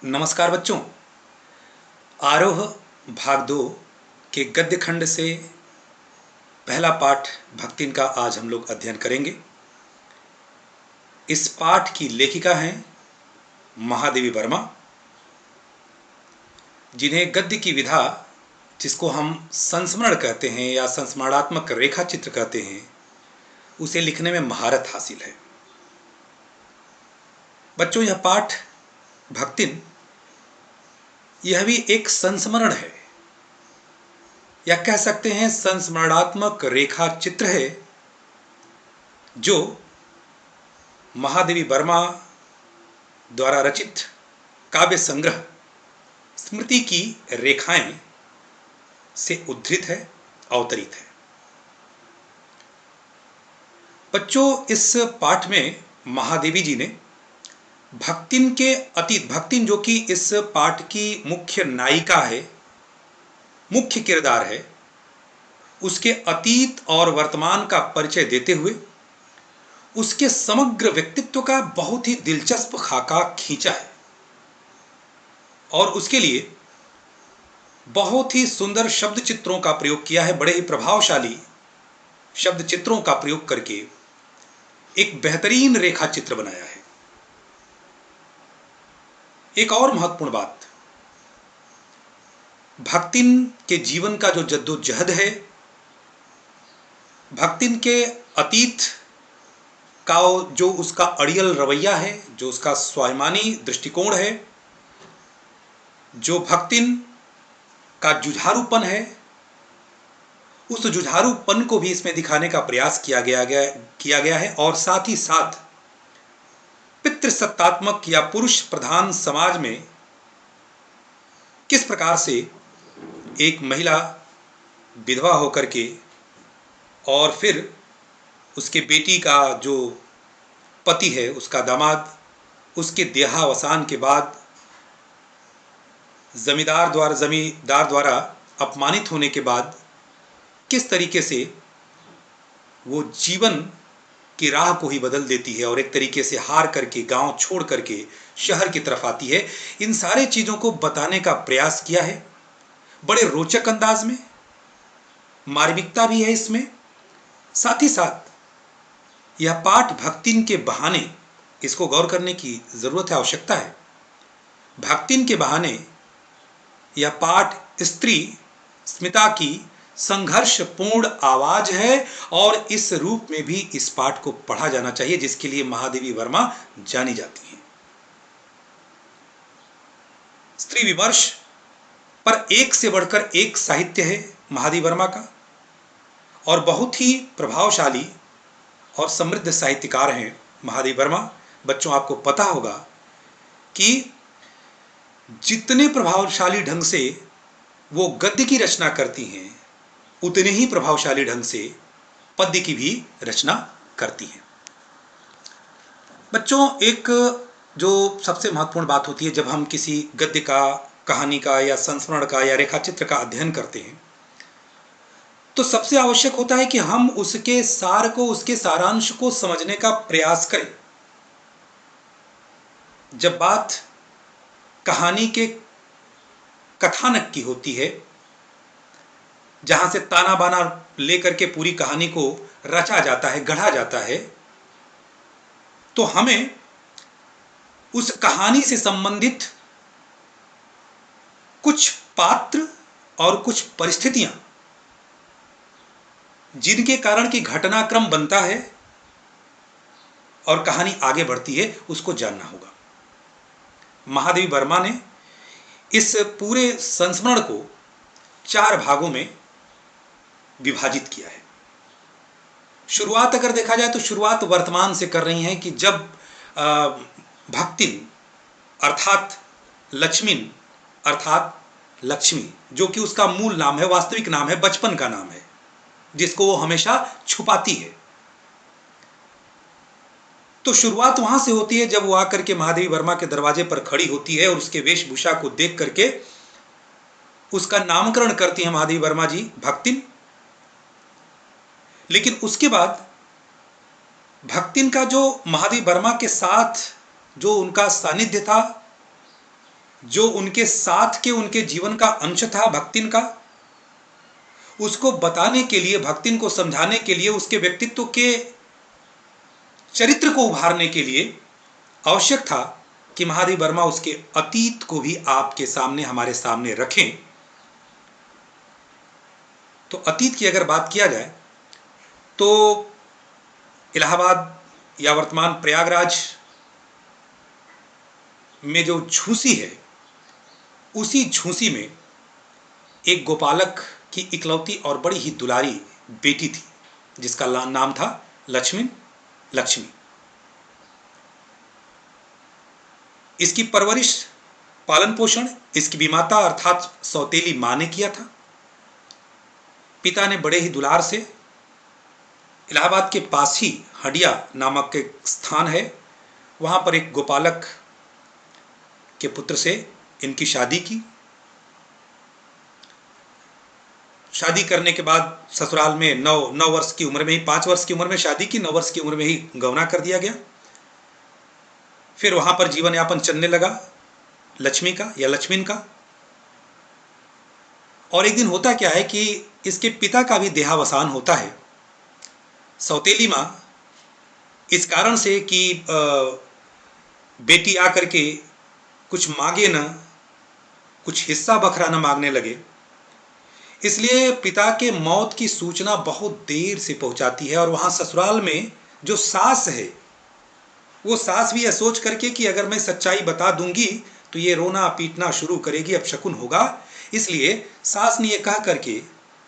नमस्कार बच्चों। आरोह भाग 2 के गद्य खंड से पहला पाठ भक्तिन का आज हम लोग अध्ययन करेंगे। इस पाठ की लेखिका हैं महादेवी वर्मा, जिन्हें गद्य की विधा, जिसको हम संस्मरण कहते हैं या संस्मरणात्मक रेखा चित्र कहते हैं, उसे लिखने में महारत हासिल है। बच्चों, यह पाठ भक्तिन यह भी एक संस्मरण है या कह सकते हैं संस्मरणात्मक रेखा चित्र है, जो महादेवी वर्मा द्वारा रचित काव्य संग्रह स्मृति की रेखाएं से उद्धृत है, अवतरित है। बच्चों, इस पाठ में महादेवी जी ने भक्तिन के अतीत, भक्तिन जो कि इस पाठ की मुख्य नायिका है, मुख्य किरदार है, उसके अतीत और वर्तमान का परिचय देते हुए उसके समग्र व्यक्तित्व का बहुत ही दिलचस्प खाका खींचा है और उसके लिए बहुत ही सुंदर शब्द चित्रों का प्रयोग किया है। बड़े ही प्रभावशाली शब्द चित्रों का प्रयोग करके एक बेहतरीन रेखा चित्र बनाया है। एक और महत्वपूर्ण बात, भक्तिन के जीवन का जो जद्दोजहद है, भक्तिन के अतीत का जो उसका अड़ियल रवैया है, जो उसका स्वाभिमानी दृष्टिकोण है, जो भक्तिन का जुझारूपन है, उस जुझारूपन को भी इसमें दिखाने का प्रयास किया गया है। और साथ ही साथ पितृसत्तात्मक या पुरुष प्रधान समाज में किस प्रकार से एक महिला विधवा होकर के और फिर उसके बेटी का जो पति है, उसका दामाद, उसके देहावसान के बाद जमींदार द्वारा अपमानित होने के बाद किस तरीके से वो जीवन की राह को ही बदल देती है और एक तरीके से हार करके, गांव छोड़ करके शहर की तरफ आती है। इन सारे चीज़ों को बताने का प्रयास किया है बड़े रोचक अंदाज में। मार्मिकता भी है इसमें। साथ ही साथ यह पाठ भक्तिन के बहाने, इसको गौर करने की ज़रूरत है, आवश्यकता है। भक्तिन के बहाने यह पाठ स्त्री स्मिता की संघर्षपूर्ण आवाज है और इस रूप में भी इस पाठ को पढ़ा जाना चाहिए, जिसके लिए महादेवी वर्मा जानी जाती हैं। स्त्री विमर्श पर एक से बढ़कर एक साहित्य है महादेवी वर्मा का और बहुत ही प्रभावशाली और समृद्ध साहित्यकार हैं महादेवी वर्मा। बच्चों, आपको पता होगा कि जितने प्रभावशाली ढंग से वो गद्य की रचना करती हैं, उतने ही प्रभावशाली ढंग से पद्य की भी रचना करती हैं। बच्चों, एक जो सबसे महत्वपूर्ण बात होती है जब हम किसी गद्य का, कहानी का या संस्मरण का या रेखाचित्र का अध्ययन करते हैं, तो सबसे आवश्यक होता है कि हम उसके सार को, उसके सारांश को समझने का प्रयास करें। जब बात कहानी के कथानक की होती है, जहां से ताना बाना लेकर के पूरी कहानी को रचा जाता है, गढ़ा जाता है, तो हमें उस कहानी से संबंधित कुछ पात्र और कुछ परिस्थितियां, जिनके कारण की घटनाक्रम बनता है और कहानी आगे बढ़ती है, उसको जानना होगा। महादेवी वर्मा ने इस पूरे संस्मरण को 4 भागों में विभाजित किया है। शुरुआत अगर देखा जाए तो शुरुआत वर्तमान से कर रही हैं कि जब भक्तिन अर्थात लक्ष्मीन, अर्थात लक्ष्मी, जो कि उसका मूल नाम है, वास्तविक नाम है, बचपन का नाम है, जिसको वो हमेशा छुपाती है, तो शुरुआत वहां से होती है जब वो आकर के महादेवी वर्मा के दरवाजे पर खड़ी होती है और उसके वेशभूषा को देख करके उसका नामकरण करती है महादेवी वर्मा जी, भक्तिन। लेकिन उसके बाद भक्तिन का जो महादेवी वर्मा के साथ जो उनका सानिध्य था, जो उनके साथ के उनके जीवन का अंश था भक्तिन का, उसको बताने के लिए, भक्तिन को समझाने के लिए, उसके व्यक्तित्व के चरित्र को उभारने के लिए आवश्यक था कि महादेव वर्मा उसके अतीत को भी आपके सामने, हमारे सामने रखें। तो अतीत की अगर बात किया जाए तो इलाहाबाद या वर्तमान प्रयागराज में जो झूसी है, उसी झूसी में एक गोपालक की इकलौती और बड़ी ही दुलारी बेटी थी, जिसका नाम था लक्ष्मी। इसकी परवरिश, पालन पोषण इसकी विमाता अर्थात सौतेली मां ने किया था। पिता ने बड़े ही दुलार से इलाहाबाद के पास ही हडिया नामक एक स्थान है, वहां पर एक गोपालक के पुत्र से इनकी शादी की। शादी करने के बाद ससुराल में 9 वर्ष की उम्र में ही, 5 वर्ष की उम्र में शादी की, 9 वर्ष की उम्र में ही गौना कर दिया गया। फिर वहां पर जीवन यापन चलने लगा लक्ष्मी का या लक्ष्मीन का। और एक दिन होता क्या है कि इसके पिता का भी देहावसान होता है। सौतेली मां इस कारण से कि बेटी आकर के कुछ मांगे न, कुछ हिस्सा बखरा न मांगने लगे, इसलिए पिता के मौत की सूचना बहुत देर से पहुंचाती है। और वहां ससुराल में जो सास है, वो सास भी यह सोच करके कि अगर मैं सच्चाई बता दूंगी तो ये रोना पीटना शुरू करेगी, अब शकुन होगा। इसलिए सास ने यह कह करके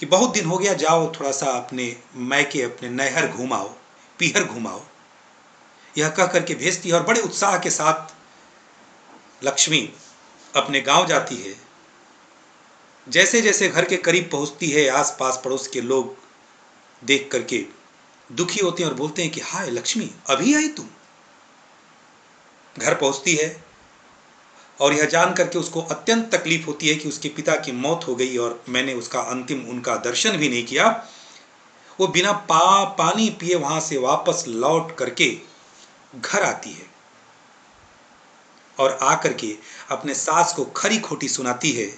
कि बहुत दिन हो गया, जाओ थोड़ा सा अपने मैके, अपने नैहर घुमाओ, पीहर घुमाओ, यह कह करके भेजती है। और बड़े उत्साह के साथ लक्ष्मी अपने गांव जाती है। जैसे जैसे घर के करीब पहुंचती है, आस पास पड़ोस के लोग देख करके दुखी होते हैं और बोलते हैं कि हाय लक्ष्मी, अभी आई तुम। घर पहुंचती है और यह जान करके उसको अत्यंत तकलीफ होती है कि उसके पिता की मौत हो गई और मैंने उसका अंतिम उनका दर्शन भी नहीं किया। वो बिना पानी पिए वहां से वापस लौट करके घर आती है और आकर के अपने सास को खरी खोटी सुनाती है।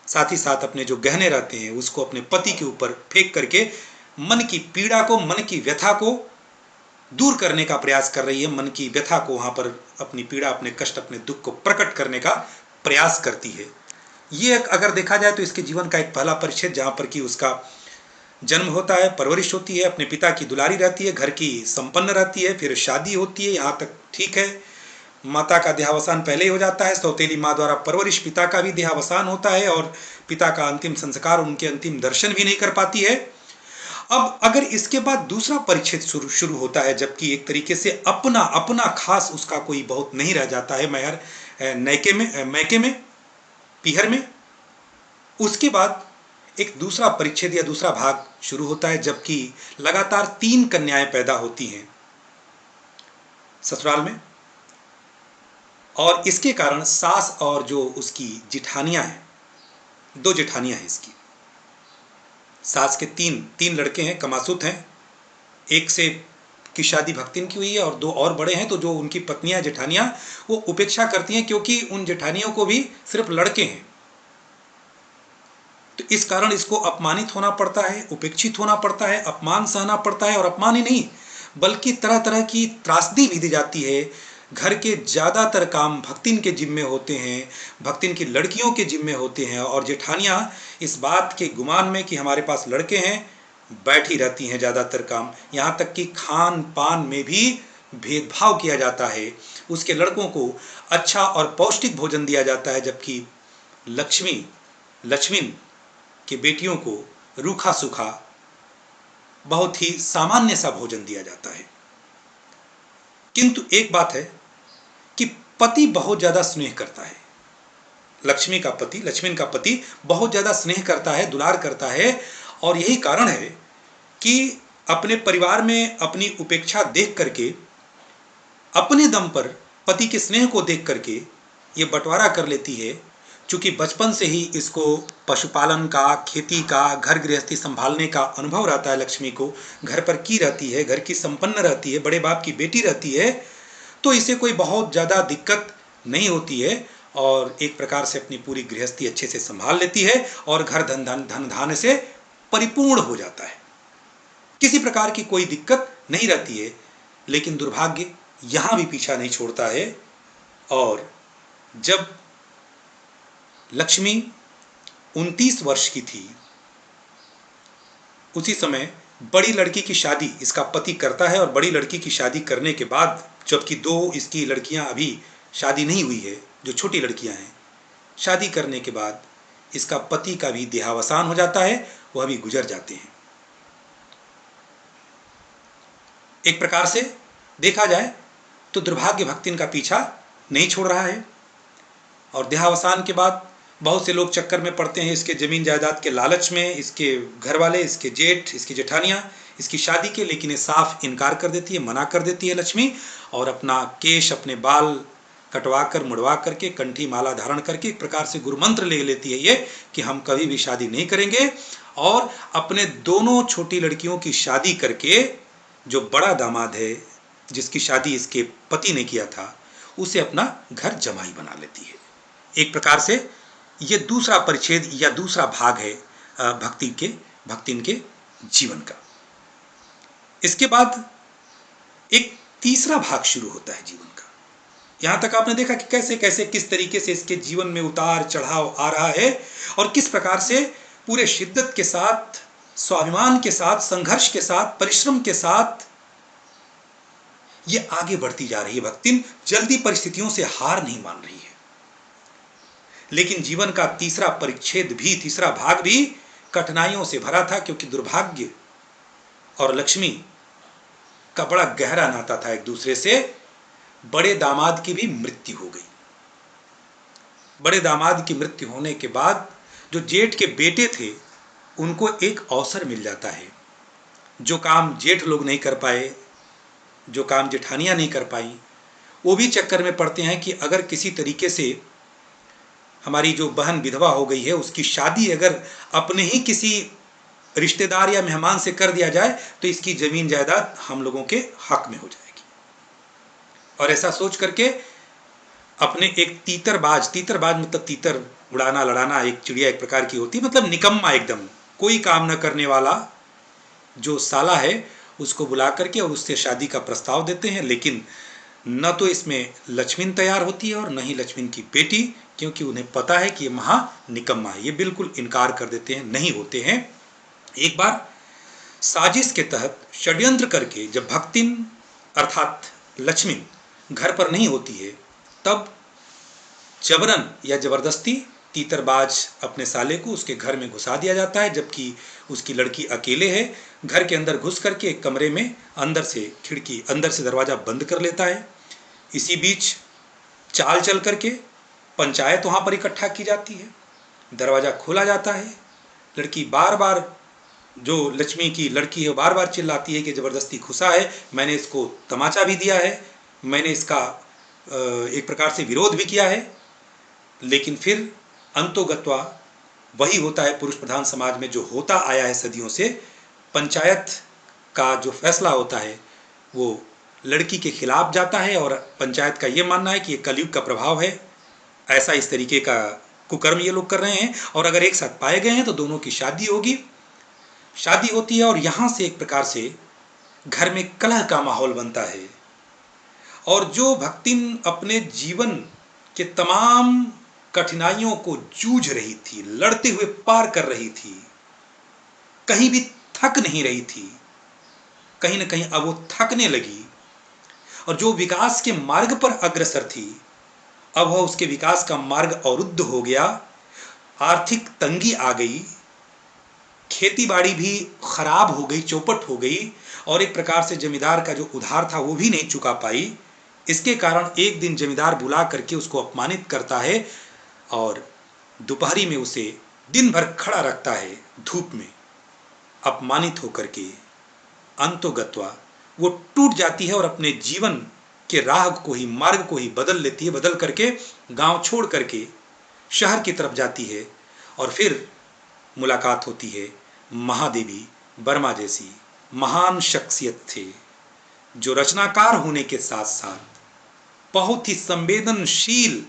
साथ ही साथ अपने जो गहने रहते हैं उसको अपने पति के ऊपर फेंक करके मन की पीड़ा को, मन की व्यथा को दूर करने का प्रयास कर रही है। मन की व्यथा को, वहां पर अपनी पीड़ा, अपने कष्ट, अपने दुख को प्रकट करने का प्रयास करती है। ये अगर देखा जाए तो इसके जीवन का एक पहला परिच्छेद, जहां पर कि उसका जन्म होता है, परवरिश होती है, अपने पिता की दुलारी रहती है, घर की संपन्न रहती है, फिर शादी होती है, यहाँ तक ठीक है। माता का देहावसान पहले ही हो जाता है, सौतेली माँ द्वारा परवरिश, पिता का भी देहावसान होता है और पिता का अंतिम संस्कार, उनके अंतिम दर्शन भी नहीं कर पाती है। अब अगर इसके बाद दूसरा परिच्छेद शुरू होता है, जबकि एक तरीके से अपना खास उसका कोई बहुत नहीं रह जाता है मैके में, पीहर में। उसके बाद एक दूसरा परिच्छेद या दूसरा भाग शुरू होता है, जबकि लगातार 3 कन्याएं पैदा होती हैं ससुराल में। और इसके कारण सास और जो उसकी जिठानियां हैं, 2 जेठानियां हैं इसकी, सास के 3 लड़के हैं, कमासुत हैं। एक से की शादी भक्तिन की हुई है और 2 और बड़े हैं। तो जो उनकी पत्नियां, जेठानियां, वो उपेक्षा करती हैं क्योंकि उन जेठानियों को भी सिर्फ लड़के हैं। तो इस कारण इसको अपमानित होना पड़ता है, उपेक्षित होना पड़ता है, अपमान सहना पड़ता है। और अपमान ही नहीं बल्कि तरह तरह की त्रासदी भी दी जाती है। घर के ज़्यादातर काम भक्तिन के जिम्मे होते हैं, भक्तिन की लड़कियों के जिम्मे होते हैं। और जेठानियाँ इस बात के गुमान में कि हमारे पास लड़के हैं, बैठी रहती हैं ज़्यादातर काम। यहाँ तक कि खान पान में भी भेदभाव किया जाता है। उसके लड़कों को अच्छा और पौष्टिक भोजन दिया जाता है, जबकि लक्ष्मी के बेटियों को रूखा सूखा, बहुत ही सामान्य सा भोजन दिया जाता है। किंतु एक बात है कि पति बहुत ज़्यादा स्नेह करता है। लक्ष्मीन का पति बहुत ज़्यादा स्नेह करता है, दुलार करता है। और यही कारण है कि अपने परिवार में अपनी उपेक्षा देख करके, अपने दम पर पति के स्नेह को देख करके ये बंटवारा कर लेती है। चूँकि बचपन से ही इसको पशुपालन का, खेती का, घर गृहस्थी संभालने का अनुभव रहता है लक्ष्मी को, घर पर की रहती है, घर की संपन्न रहती है, बड़े बाप की बेटी रहती है, तो इसे कोई बहुत ज़्यादा दिक्कत नहीं होती है। और एक प्रकार से अपनी पूरी गृहस्थी अच्छे से संभाल लेती है और घर धन धान्य से परिपूर्ण हो जाता है, किसी प्रकार की कोई दिक्कत नहीं रहती है। लेकिन दुर्भाग्य यहां भी पीछा नहीं छोड़ता है, और जब लक्ष्मी 29 वर्ष की थी उसी समय बड़ी लड़की की शादी इसका पति करता है, और बड़ी लड़की की शादी करने के बाद, जबकि दो इसकी लड़कियां अभी शादी नहीं हुई है, जो छोटी लड़कियां हैं, शादी करने के बाद इसका पति का भी देहावसान हो जाता है, वह भी गुजर जाते हैं। एक प्रकार से देखा जाए तो दुर्भाग्य भक्तिन का पीछा नहीं छोड़ रहा है, और देहावसान के बाद बहुत से लोग चक्कर में पड़ते हैं इसके जमीन जायदाद के लालच में, इसके घर वाले, इसके जेठ, इसकी जेठानियां इसकी शादी के, लेकिन ये साफ इनकार कर देती है, मना कर देती है लक्ष्मी, और अपना केश, अपने बाल कटवा कर, मुड़वा करके, कंठी माला धारण करके एक प्रकार से गुरु मंत्र ले लेती है ये कि हम कभी भी शादी नहीं करेंगे, और अपने दोनों छोटी लड़कियों की शादी करके जो बड़ा दामाद है जिसकी शादी इसके पति ने किया था उसे अपना घर जमाई बना लेती है। एक प्रकार से ये दूसरा परिच्छेद या दूसरा भाग है भक्तिन के जीवन का। इसके बाद एक तीसरा भाग शुरू होता है जीवन का। यहां तक आपने देखा कि कैसे कैसे किस तरीके से इसके जीवन में उतार चढ़ाव आ रहा है, और किस प्रकार से पूरे शिद्दत के साथ, स्वाभिमान के साथ, संघर्ष के साथ, परिश्रम के साथ ये आगे बढ़ती जा रही है। भक्तिन जल्दी परिस्थितियों से हार नहीं मान रही है। लेकिन जीवन का तीसरा परिच्छेद भी, तीसरा भाग भी कठिनाइयों से भरा था, क्योंकि दुर्भाग्य और लक्ष्मी का बड़ा गहरा नाता था एक दूसरे से। बड़े दामाद की भी मृत्यु हो गई। बड़े दामाद की मृत्यु होने के बाद जो जेठ के बेटे थे उनको एक अवसर मिल जाता है। जो काम जेठ लोग नहीं कर पाए, जो काम जेठानियां नहीं कर पाई, वो भी चक्कर में पड़ते हैं कि अगर किसी तरीके से हमारी जो बहन विधवा हो गई है उसकी शादी अगर अपने ही किसी रिश्तेदार या मेहमान से कर दिया जाए तो इसकी जमीन जायदाद हम लोगों के हक में हो जाएगी। और ऐसा सोच करके अपने एक तीतरबाज मतलब तीतर उड़ाना लड़ाना, एक चिड़िया एक प्रकार की होती है, मतलब निकम्मा, एकदम कोई काम न करने वाला जो साला है उसको बुला करके और उससे शादी का प्रस्ताव देते हैं। लेकिन न तो इसमें लक्ष्मण तैयार होती है और न ही लक्ष्मण की बेटी, क्योंकि उन्हें पता है कि ये महा निकम्मा है। ये बिल्कुल इनकार कर देते हैं, नहीं होते हैं। एक बार साजिश के तहत षड्यंत्र करके जब भक्तिन अर्थात लक्ष्मण घर पर नहीं होती है, तब जबरन या जबरदस्ती तीतरबाज अपने साले को उसके घर में घुसा दिया जाता है, जबकि उसकी लड़की अकेले है। घर के अंदर घुस करके एक कमरे में अंदर से दरवाजा बंद कर लेता है। इसी बीच चाल चल करके पंचायत वहां पर इकट्ठा की जाती है। दरवाजा खोला जाता है। लड़की बार बार, जो लक्ष्मी की लड़की है, बार बार चिल्लाती है कि जबरदस्ती घुसा है, मैंने इसको तमाचा भी दिया है, मैंने इसका एक प्रकार से विरोध भी किया है। लेकिन फिर अंतोगत्वा वही होता है पुरुष प्रधान समाज में जो होता आया है सदियों से। पंचायत का जो फैसला होता है वो लड़की के खिलाफ जाता है, और पंचायत का ये मानना है कि ये कलयुग का प्रभाव है, ऐसा इस तरीके का कुकर्म ये लोग कर रहे हैं, और अगर एक साथ पाए गए हैं तो दोनों की शादी होगी। शादी होती है और यहाँ से एक प्रकार से घर में कलह का माहौल बनता है। और जो भक्तिन अपने जीवन के तमाम कठिनाइयों को जूझ रही थी, लड़ते हुए पार कर रही थी, कहीं भी थक नहीं रही थी, कहीं ना कहीं अब वो थकने लगी। और जो विकास के मार्ग पर अग्रसर थी, अब वह उसके विकास का मार्ग अवरुद्ध हो गया। आर्थिक तंगी आ गई, खेती बाड़ी भी खराब हो गई, चौपट हो गई, और एक प्रकार से जमींदार का जो उधार था वो भी नहीं चुका पाई। इसके कारण एक दिन जमींदार बुला करके उसको अपमानित करता है और दोपहरी में उसे दिन भर खड़ा रखता है धूप में। अपमानित होकर के अंतोगत्वा वो टूट जाती है और अपने जीवन के राह को ही, मार्ग को ही बदल लेती है। बदल करके गांव छोड़ करके शहर की तरफ जाती है, और फिर मुलाकात होती है महादेवी वर्मा जैसी महान शख्सियत थे, जो रचनाकार होने के साथ साथ बहुत ही संवेदनशील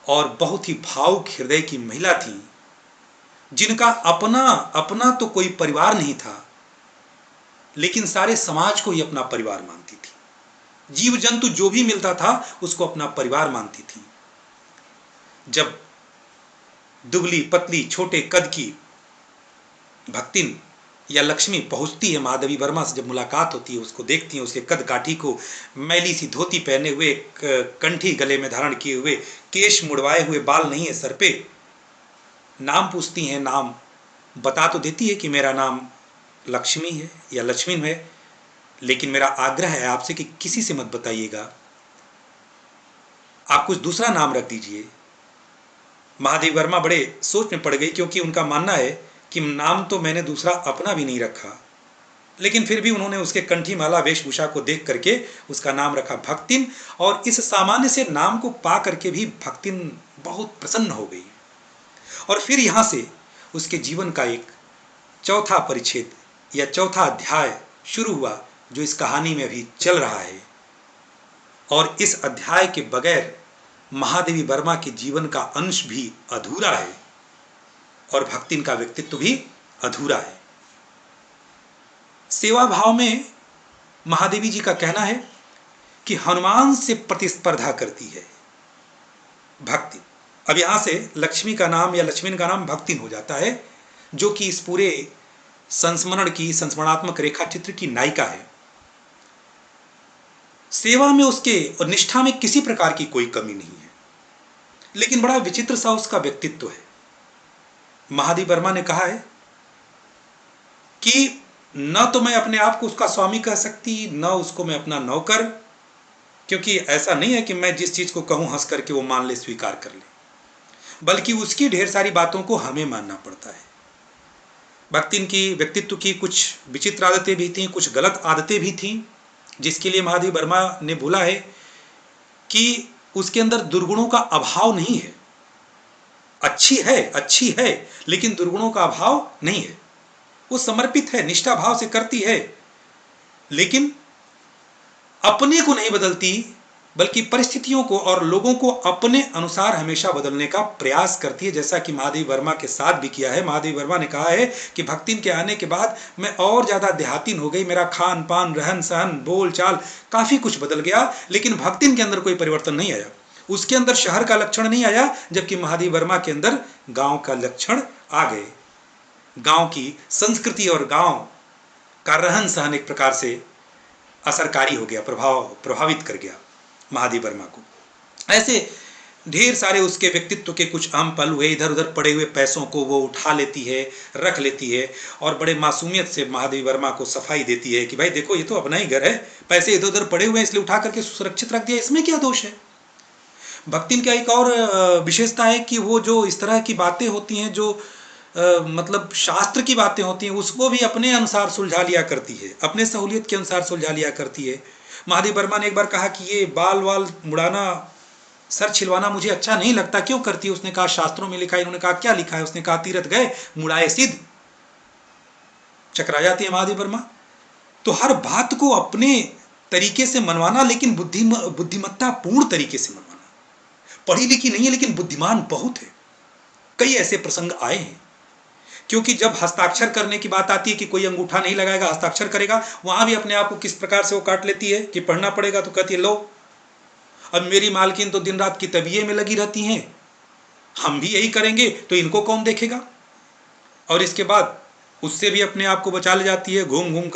और बहुत ही भावुक हृदय की महिला थी, जिनका अपना अपना तो कोई परिवार नहीं था, लेकिन सारे समाज को ही अपना परिवार मानती थी। जीव जंतु जो भी मिलता था उसको अपना परिवार मानती थी। जब दुबली पतली छोटे कद की भक्तिन या लक्ष्मी पहुंचती है महादेवी वर्मा से, जब मुलाकात होती है, उसको देखती है, उसके कद काठी को, मैली सी धोती पहने हुए, कंठी गले में धारण किए हुए, केश मुड़वाए हुए, बाल नहीं है सर पे, नाम पूछती हैं। नाम बता तो देती है कि मेरा नाम लक्ष्मी है या लक्ष्मीन है, लेकिन मेरा आग्रह है आपसे कि किसी से मत बताइएगा, आप कुछ दूसरा नाम रख दीजिए। महादेवी वर्मा बड़े सोच में पड़ गई, क्योंकि उनका मानना है कि नाम तो मैंने दूसरा अपना भी नहीं रखा, लेकिन फिर भी उन्होंने उसके कंठी माला वेशभूषा को देख करके उसका नाम रखा भक्तिन। और इस सामान्य से नाम को पा करके भी भक्तिन बहुत प्रसन्न हो गई। और फिर यहाँ से उसके जीवन का एक चौथा परिच्छेद या चौथा अध्याय शुरू हुआ, जो इस कहानी में अभी चल रहा है। और इस अध्याय के बगैर महादेवी वर्मा के जीवन का अंश भी अधूरा है और भक्तिन का व्यक्तित्व भी अधूरा है। सेवा भाव में महादेवी जी का कहना है कि हनुमान से प्रतिस्पर्धा करती है भक्ति। अब यहां से लक्ष्मी का नाम या लक्ष्मीन का नाम भक्तिन हो जाता है, जो कि इस पूरे संस्मरणात्मक रेखा चित्र की नायिका है। सेवा में उसके और निष्ठा में किसी प्रकार की कोई कमी नहीं है, लेकिन बड़ा विचित्र सा उसका व्यक्तित्व है। महादेवी वर्मा ने कहा है कि न तो मैं अपने आप को उसका स्वामी कह सकती, न उसको मैं अपना नौकर, क्योंकि ऐसा नहीं है कि मैं जिस चीज को कहूं हंस करके वो मान ले, स्वीकार कर ले, बल्कि उसकी ढेर सारी बातों को हमें मानना पड़ता है। भक्तिन की व्यक्तित्व की कुछ विचित्र आदतें भी थीं, कुछ गलत आदतें भी थीं, जिसके लिए महादेवी वर्मा ने बोला है कि उसके अंदर दुर्गुणों का अभाव नहीं है। अच्छी है, लेकिन दुर्गुणों का अभाव नहीं है। वो समर्पित है, निष्ठा भाव से करती है, लेकिन अपने को नहीं बदलती, बल्कि परिस्थितियों को और लोगों को अपने अनुसार हमेशा बदलने का प्रयास करती है, जैसा कि महादेवी वर्मा के साथ भी किया है। महादेवी वर्मा ने कहा है कि भक्तिन के आने के बाद मैं और ज्यादा देहातीन हो गई, मेरा खान पान, रहन सहन, बोल चाल काफी कुछ बदल गया, लेकिन भक्तिन के अंदर कोई परिवर्तन नहीं आया। उसके अंदर शहर का लक्षण नहीं आया, जबकि महादेवी वर्मा के अंदर गांव का लक्षण आ गए। गांव की संस्कृति और गांव का रहन सहन एक प्रकार से असरकारी हो गया, प्रभावित कर गया महादेवी वर्मा को। ऐसे ढेर सारे उसके व्यक्तित्व के कुछ अहम पल हुए। इधर उधर पड़े हुए पैसों को वो उठा लेती है, रख लेती है, और बड़े मासूमियत से महादेवी वर्मा को सफाई देती है कि भाई देखो, ये तो अपना ही घर है, पैसे इधर उधर पड़े हुए हैं इसलिए उठा करके सुरक्षित रख दिया, इसमें क्या दोष है। भक्तिन का एक और विशेषता है कि वो जो इस तरह की बातें होती हैं, जो मतलब शास्त्र की बातें होती हैं, उसको भी अपने अनुसार सुलझा लिया करती है, अपने सहूलियत के अनुसार सुलझा लिया करती है। महादेवी वर्मा ने एक बार कहा कि ये बाल वाल मुड़ाना, सर छिलवाना मुझे अच्छा नहीं लगता, क्यों करती है। उसने कहा शास्त्रों में लिखा है। इन्होंने कहा क्या लिखा है। उसने कहा तीरथ गए मुड़ाए सिद्ध। चकरा जाती है महादेवी वर्मा। तो हर बात को अपने तरीके से मनवाना, लेकिन बुद्धिमत्ता पूर्ण तरीके से मनवाना। पढ़ी लिखी नहीं है, लेकिन बुद्धिमान बहुत है। कई ऐसे प्रसंग आए हैं, क्योंकि जब हस्ताक्षर करने की बात आती है कि कोई अंगूठा नहीं लगाएगा, हस्ताक्षर करेगा, वहां भी अपने आप को किस प्रकार से वो काट लेती है कि पढ़ना पड़ेगा, तो कहती है लो, अब मेरी मालकिन तो दिन रात किताबिये में लगी रहती हैं, हम भी यही करेंगे तो इनको कौन देखेगा। और इसके बाद उससे भी अपने आप को बचा ले जाती है, घूम घूम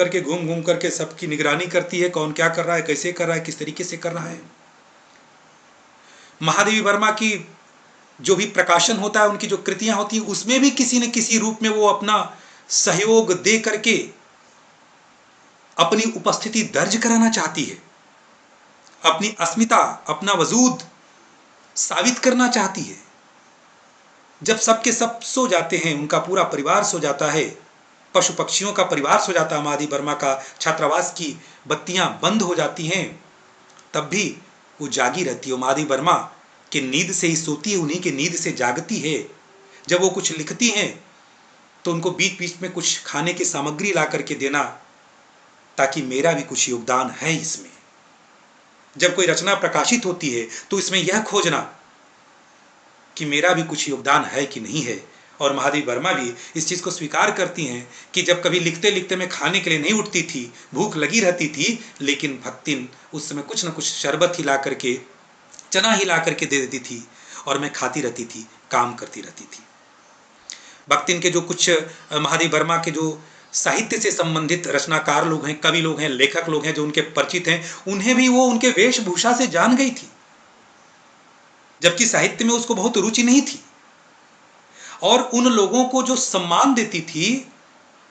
करके सबकी निगरानी करती है, कौन क्या कर रहा है, कैसे कर रहा है, किस तरीके से कर रहा है। महादेवी वर्मा की जो भी प्रकाशन होता है, उनकी जो कृतियां होती हैं, उसमें भी किसी न किसी रूप में वो अपना सहयोग दे करके अपनी उपस्थिति दर्ज कराना चाहती है, अपनी अस्मिता, अपना वजूद साबित करना चाहती है। जब सबके सब सो जाते हैं, उनका पूरा परिवार सो जाता है, पशु पक्षियों का परिवार सो जाता है, महादेवी वर्मा का छात्रावास की बत्तियां बंद हो जाती हैं, तब भी वो जागी रहती है। महादेवी वर्मा कि नींद से ही सोती है, उन्हीं की नींद से जागती है। जब वो कुछ लिखती हैं तो उनको बीच बीच में कुछ खाने की सामग्री ला करके देना, ताकि मेरा भी कुछ योगदान है इसमें। जब कोई रचना प्रकाशित होती है तो इसमें यह खोजना कि मेरा भी कुछ योगदान है कि नहीं है। और महादेवी वर्मा भी इस चीज़ को स्वीकार करती हैं कि जब कभी लिखते लिखते मैं खाने के लिए नहीं उठती थी, भूख लगी रहती थी, लेकिन भक्तिन उस समय कुछ न कुछ शरबत हिला करके, चना हिला करके दे देती थी और मैं खाती रहती थी, काम करती रहती थी। भक्तिन के जो कुछ महादेवी वर्मा के जो साहित्य से संबंधित रचनाकार लोग हैं, कवि लोग हैं, लेखक लोग हैं जो उनके परिचित हैं, उन्हें भी वो उनके वेशभूषा से जान गई थी, जबकि साहित्य में उसको बहुत रुचि नहीं थी। और उन लोगों को जो सम्मान देती थी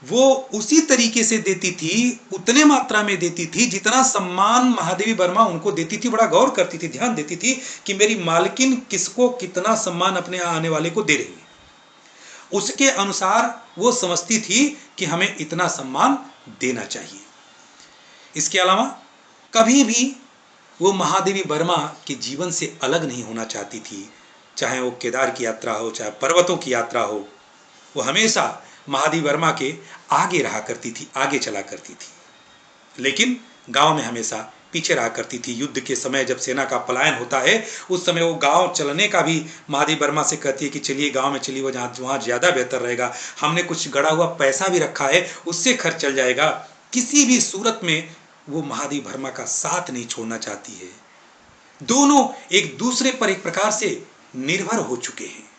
वो उसी तरीके से देती थी, उतने मात्रा में देती थी जितना सम्मान महादेवी वर्मा उनको देती थी। बड़ा गौर करती थी, ध्यान देती थी कि मेरी मालकिन किसको कितना सम्मान अपने आने वाले को दे रही है। उसके अनुसार वो समझती थी कि हमें इतना सम्मान देना चाहिए। इसके अलावा कभी भी वो महादेवी वर्मा के जीवन से अलग नहीं होना चाहती थी, चाहे वो केदार की यात्रा हो, चाहे पर्वतों की यात्रा हो, वो हमेशा महादेवी वर्मा के आगे रहा करती थी, आगे चला करती थी, लेकिन गांव में हमेशा पीछे रहा करती थी। युद्ध के समय जब सेना का पलायन होता है, उस समय वो गांव चलने का भी महादेवी वर्मा से कहती है कि चलिए गांव में चलिए, वो वहाँ ज़्यादा बेहतर रहेगा, हमने कुछ गड़ा हुआ पैसा भी रखा है, उससे खर्च चल जाएगा। किसी भी सूरत में वो महादेवी वर्मा का साथ नहीं छोड़ना चाहती है। दोनों एक दूसरे पर एक प्रकार से निर्भर हो चुके हैं,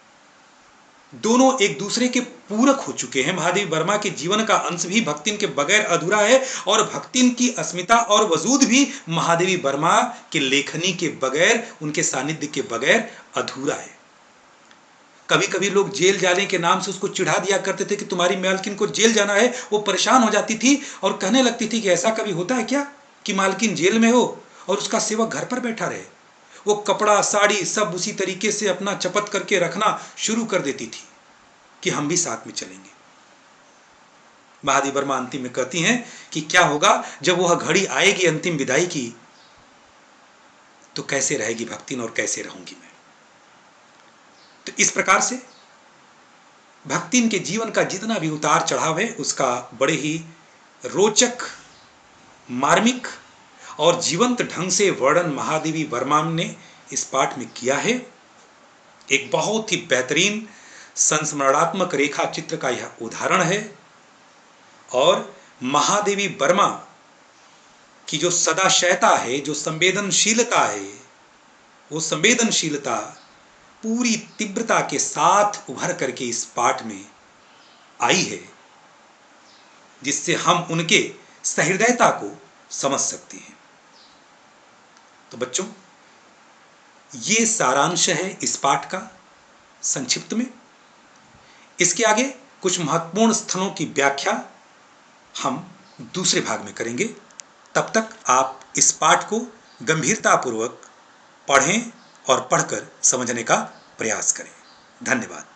दोनों एक दूसरे के पूरक हो चुके हैं। महादेवी वर्मा के जीवन का अंश भी भक्तिन के बगैर अधूरा है और भक्तिन की अस्मिता और वजूद भी महादेवी वर्मा के लेखनी के बगैर, उनके सानिध्य के बगैर अधूरा है। कभी कभी लोग जेल जाने के नाम से उसको चिढ़ा दिया करते थे कि तुम्हारी मालकिन को जेल जाना है। वो परेशान हो जाती थी और कहने लगती थी कि ऐसा कभी होता है क्या कि मालकिन जेल में हो और उसका सेवक घर पर बैठा रहे। वो कपड़ा साड़ी सब उसी तरीके से अपना चपत करके रखना शुरू कर देती थी कि हम भी साथ में चलेंगे। महादेवी वर्मा अंतिम में कहती हैं कि क्या होगा जब वह घड़ी आएगी अंतिम विदाई की, तो कैसे रहेगी भक्तिन और कैसे रहूंगी मैं। तो इस प्रकार से भक्तिन के जीवन का जितना भी उतार चढ़ाव है उसका बड़े ही रोचक, मार्मिक और जीवंत ढंग से वर्णन महादेवी वर्मा ने इस पाठ में किया है। एक बहुत ही बेहतरीन संस्मरणात्मक रेखा चित्र का यह उदाहरण है। और महादेवी वर्मा की जो सदाशयता है, जो संवेदनशीलता है, वो संवेदनशीलता पूरी तीव्रता के साथ उभर करके इस पाठ में आई है, जिससे हम उनके सहृदयता को समझ सकते हैं। तो बच्चों, ये सारांश है इस पाठ का संक्षिप्त में। इसके आगे कुछ महत्वपूर्ण स्थलों की व्याख्या हम दूसरे भाग में करेंगे। तब तक आप इस पाठ को गंभीरतापूर्वक पढ़ें और पढ़कर समझने का प्रयास करें। धन्यवाद।